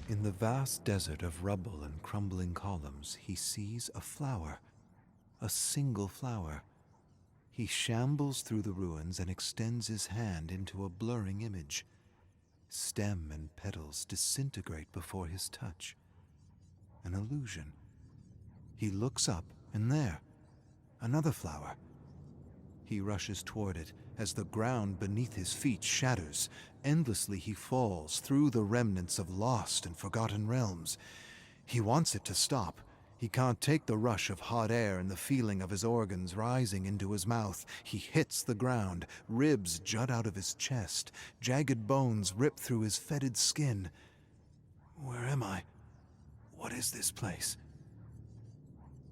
In the vast desert of rubble and crumbling columns, he sees a flower, a single flower. He shambles through the ruins and extends his hand into a blurring image. Stem and petals disintegrate before his touch. An illusion. He looks up, and there, another flower. He rushes toward it as the ground beneath his feet shatters. Endlessly he falls through the remnants of lost and forgotten realms. He wants it to stop. He can't take the rush of hot air and the feeling of his organs rising into his mouth. He hits the ground. Ribs jut out of his chest. Jagged bones rip through his fetid skin. Where am I? What is this place?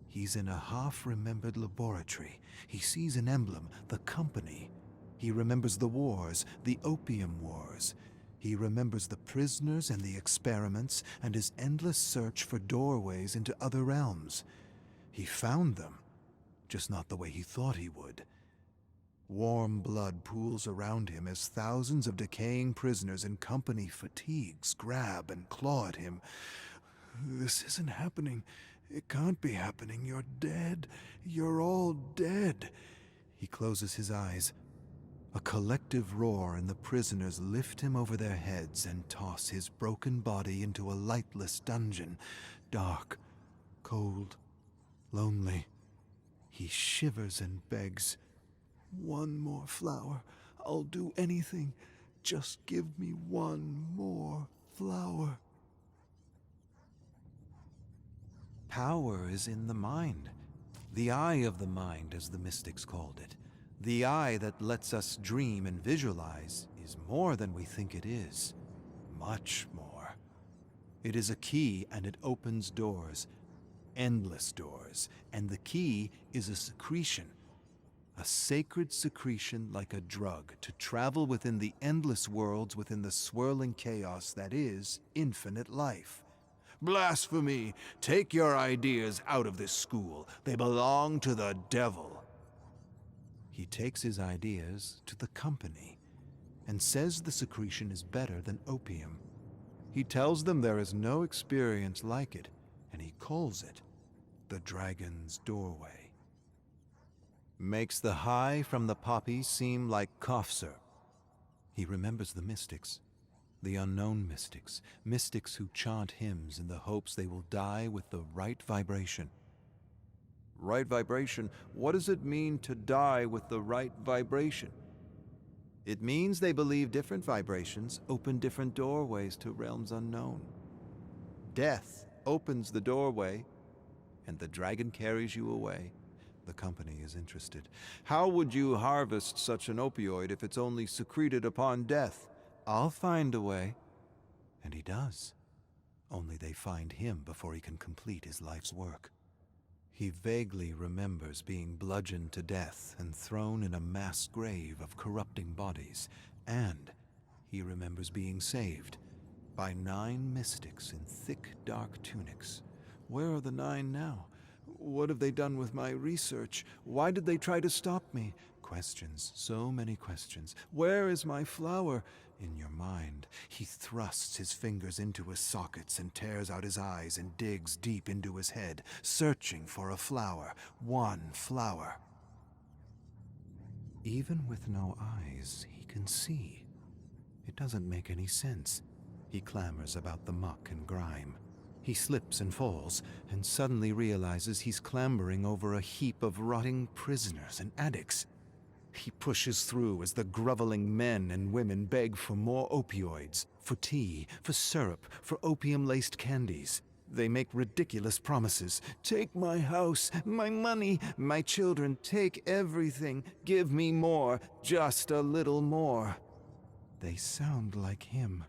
He's in a half-remembered laboratory. He sees an emblem, the company. He remembers the wars, the opium wars. He remembers the prisoners and the experiments and his endless search for doorways into other realms. He found them, just not the way he thought he would. Warm blood pools around him as thousands of decaying prisoners in company fatigues grab and claw at him. This isn't happening. It can't be happening. You're dead. You're all dead. He closes his eyes. A collective roar, and the prisoners lift him over their heads and toss his broken body into a lightless dungeon. Dark, cold, lonely. He shivers and begs. One more flower. I'll do anything. Just give me one more flower. Power is in the mind. The eye of the mind, as the mystics called it. The eye that lets us dream and visualize is more than we think it is. Much more. It is a key, and it opens doors. Endless doors. And the key is a secretion. A sacred secretion like a drug to travel within the endless worlds within the swirling chaos that is infinite life. Blasphemy! Take your ideas out of this school. They belong to the devil. He takes his ideas to the company and says the secretion is better than opium. He tells them there is no experience like it, and he calls it the Dragon's Doorway. Makes the high from the poppy seem like cough syrup. He remembers the mystics. The unknown mystics, mystics who chant hymns in the hopes they will die with the right vibration. Right vibration? What does it mean to die with the right vibration? It means they believe different vibrations open different doorways to realms unknown. Death opens the doorway, and the dragon carries you away. The company is interested. How would you harvest such an opioid if it's only secreted upon death? I'll find a way. And he does. Only they find him before he can complete his life's work. He vaguely remembers being bludgeoned to death and thrown in a mass grave of corrupting bodies. And he remembers being saved by 9 mystics in thick, dark tunics. Where are the 9 now? What have they done with my research? Why did they try to stop me? Questions, so many questions. Where is my flower? In your mind, he thrusts his fingers into his sockets and tears out his eyes and digs deep into his head, searching for a flower. One flower. Even with no eyes, he can see. It doesn't make any sense. He clamors about the muck and grime. He slips and falls, and suddenly realizes he's clambering over a heap of rotting prisoners and addicts. He pushes through as the groveling men and women beg for more opioids, for tea, for syrup, for opium-laced candies. They make ridiculous promises. Take my house, my money, my children, take everything. Give me more, just a little more. They sound like him.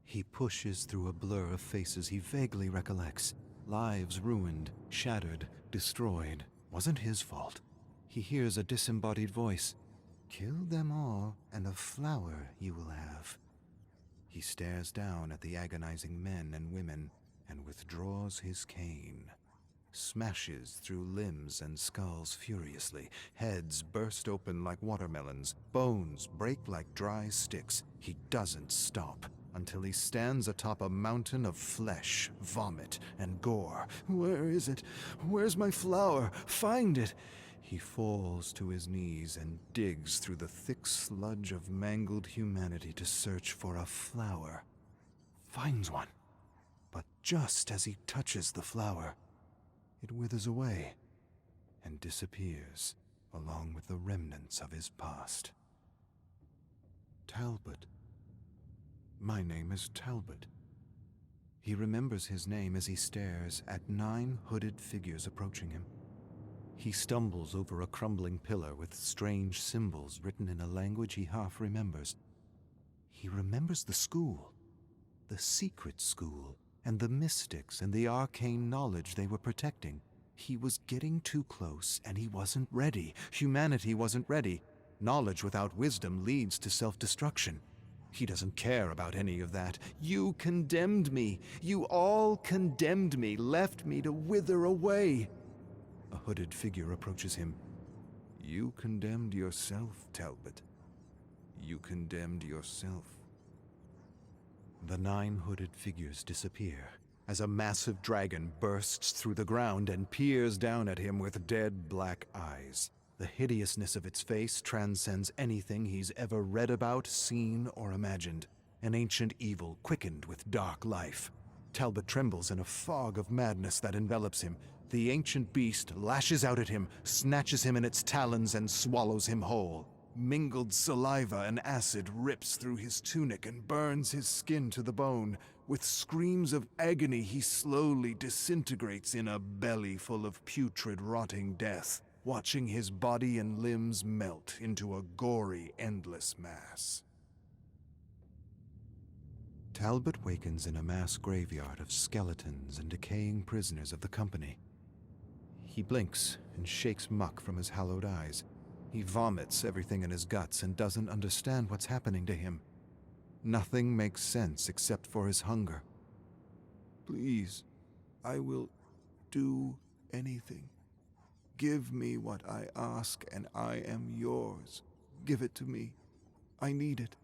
He pushes through a blur of faces he vaguely recollects. Lives ruined, shattered, destroyed. Wasn't his fault. He hears a disembodied voice. Kill them all, and a flower you will have. He stares down at the agonizing men and women and withdraws his cane. Smashes through limbs and skulls furiously. Heads burst open like watermelons. Bones break like dry sticks. He doesn't stop until he stands atop a mountain of flesh, vomit, and gore. Where is it? Where's my flower? Find it! He falls to his knees and digs through the thick sludge of mangled humanity to search for a flower. Finds one. But just as he touches the flower, it withers away and disappears along with the remnants of his past. Talbot. My name is Talbot. He remembers his name as he stares at 9 hooded figures approaching him. He stumbles over a crumbling pillar with strange symbols written in a language he half remembers. He remembers the school, the secret school, and the mystics and the arcane knowledge they were protecting. He was getting too close, and he wasn't ready. Humanity wasn't ready. Knowledge without wisdom leads to self-destruction. He doesn't care about any of that. You condemned me. You all condemned me, left me to wither away. A hooded figure approaches him. You condemned yourself, Talbot. You condemned yourself. The 9 hooded figures disappear as a massive dragon bursts through the ground and peers down at him with dead black eyes. The hideousness of its face transcends anything he's ever read about, seen, or imagined. An ancient evil quickened with dark life. Talbot trembles in a fog of madness that envelops him. The ancient beast lashes out at him, snatches him in its talons, and swallows him whole. Mingled saliva and acid rips through his tunic and burns his skin to the bone. With screams of agony, he slowly disintegrates in a belly full of putrid, rotting death, watching his body and limbs melt into a gory, endless mass. Talbot wakens in a mass graveyard of skeletons and decaying prisoners of the company. He blinks and shakes muck from his hallowed eyes. He vomits everything in his guts and doesn't understand what's happening to him. Nothing makes sense except for his hunger. Please, I will do anything. Give me what I ask, and I am yours. Give it to me. I need it.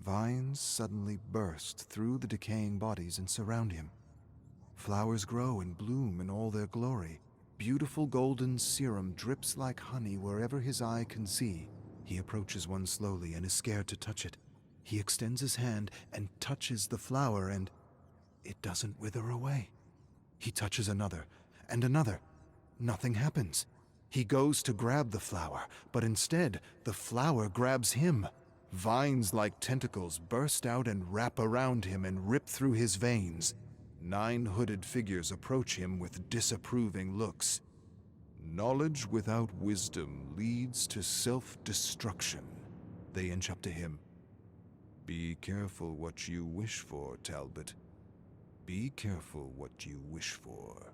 Vines suddenly burst through the decaying bodies and surround him. Flowers grow and bloom in all their glory. Beautiful golden serum drips like honey wherever his eye can see. He approaches one slowly and is scared to touch it. He extends his hand and touches the flower, and it doesn't wither away. He touches another and another. Nothing happens. He goes to grab the flower, but instead, the flower grabs him. Vines like tentacles burst out and wrap around him and rip through his veins. 9 hooded figures approach him with disapproving looks. Knowledge without wisdom leads to self-destruction. They inch up to him. Be careful what you wish for, Talbot. Be careful what you wish for.